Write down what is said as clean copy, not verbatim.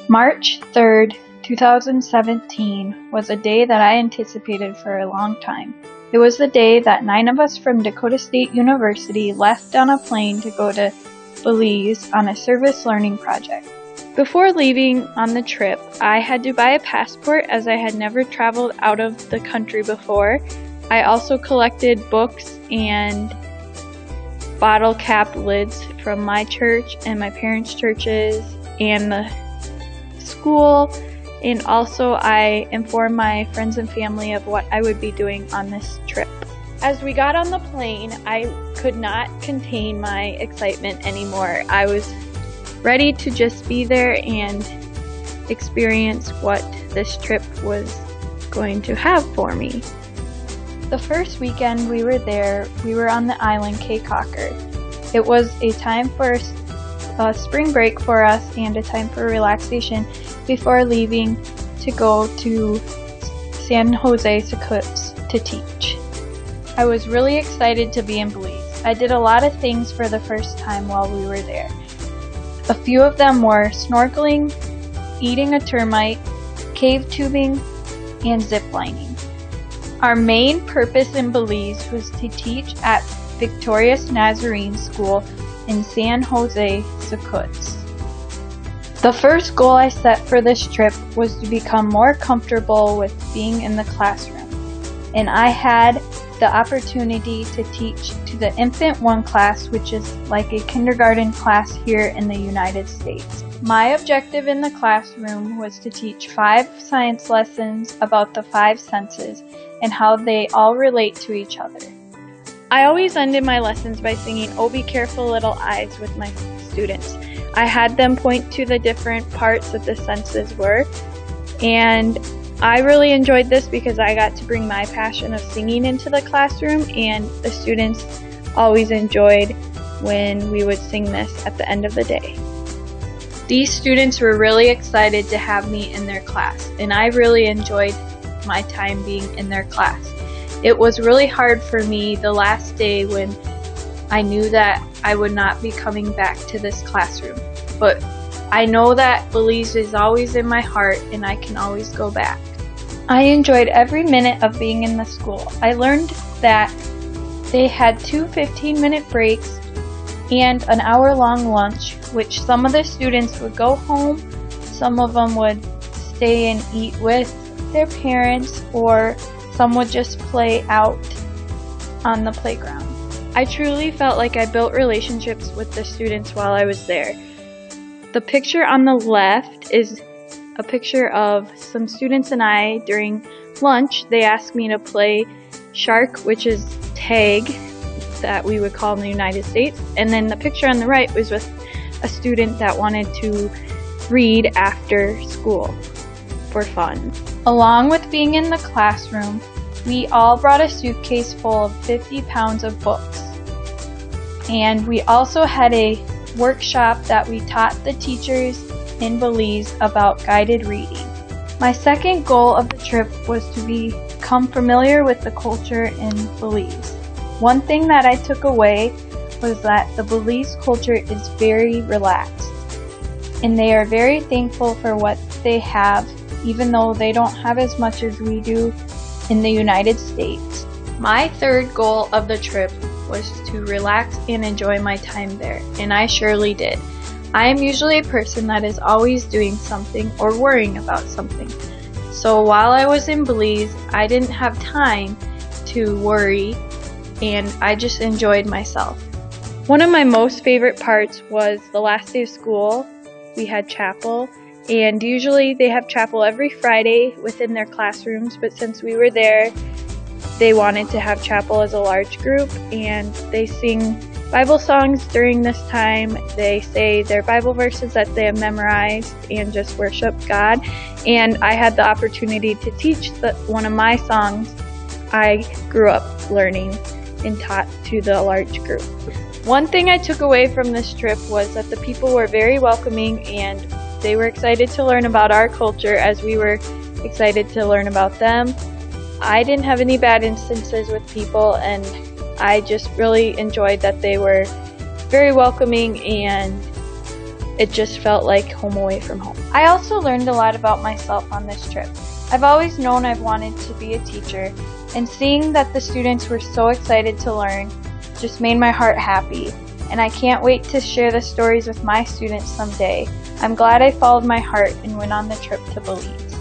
March 3rd, 2017 was a day that I anticipated for a long time. It was the day that 9 of us from Dakota State University left on a plane to go to Belize on a service learning project. Before leaving on the trip, I had to buy a passport as I had never traveled out of the country before. I also collected books and bottle cap lids from my church and my parents' churches and the school, and also I informed my friends and family of what I would be doing on this trip. As we got on the plane, I could not contain my excitement anymore. I was ready to just be there and experience what this trip was going to have for me. The first weekend we were there, we were on the island Cape Cocker. It was a time for a spring break for us and a time for relaxation before leaving to go to San Jose Secoots to teach. I was really excited to be in Belize. I did a lot of things for the first time while we were there. A few of them were snorkeling, eating a termite, cave tubing, and ziplining. Our main purpose in Belize was to teach at Victorious Nazarene School in San Jose Secoots. The first goal I set for this trip was to become more comfortable with being in the classroom, and I had the opportunity to teach to the Infant 1 class, which is like a kindergarten class here in the United States. My objective in the classroom was to teach 5 science lessons about the 5 senses and how they all relate to each other. I always ended my lessons by singing "Oh Be Careful Little Eyes" with my students. I had them point to the different parts that the senses were, and I really enjoyed this because I got to bring my passion of singing into the classroom, and the students always enjoyed when we would sing this at the end of the day. These students were really excited to have me in their class, and I really enjoyed my time being in their class. It was really hard for me the last day when I knew that I would not be coming back to this classroom, but I know that Belize is always in my heart and I can always go back. I enjoyed every minute of being in the school. I learned that they had 2 15-minute breaks and an hour-long lunch, which some of the students would go home, some of them would stay and eat with their parents, or some would just play out on the playground. I truly felt like I built relationships with the students while I was there. The picture on the left is a picture of some students and I during lunch. They asked me to play shark, which is tag that we would call in the United States. And then the picture on the right was with a student that wanted to read after school for fun. Along with being in the classroom, we all brought a suitcase full of 50 pounds of books. And we also had a workshop that we taught the teachers in Belize about guided reading. My second goal of the trip was to become familiar with the culture in Belize. One thing that I took away was that the Belize culture is very relaxed, and they are very thankful for what they have, even though they don't have as much as we do in the United States. My third goal of the trip was to relax and enjoy my time there, and I surely did. I am usually a person that is always doing something or worrying about something. So while I was in Belize, I didn't have time to worry, and I just enjoyed myself. One of my most favorite parts was the last day of school. We had chapel, and usually they have chapel every Friday within their classrooms, but since we were there, they wanted to have chapel as a large group, and they sing Bible songs during this time. They say their Bible verses that they have memorized and just worship God. And I had the opportunity to teach one of my songs I grew up learning and taught to the large group. One thing I took away from this trip was that the people were very welcoming, and they were excited to learn about our culture as we were excited to learn about them. I didn't have any bad instances with people, and I just really enjoyed that they were very welcoming and It just felt like home away from home. I also learned a lot about myself on this trip. I've always known I've wanted to be a teacher, and seeing that the students were so excited to learn just made my heart happy, and I can't wait to share the stories with my students someday. I'm glad I followed my heart and went on the trip to Belize.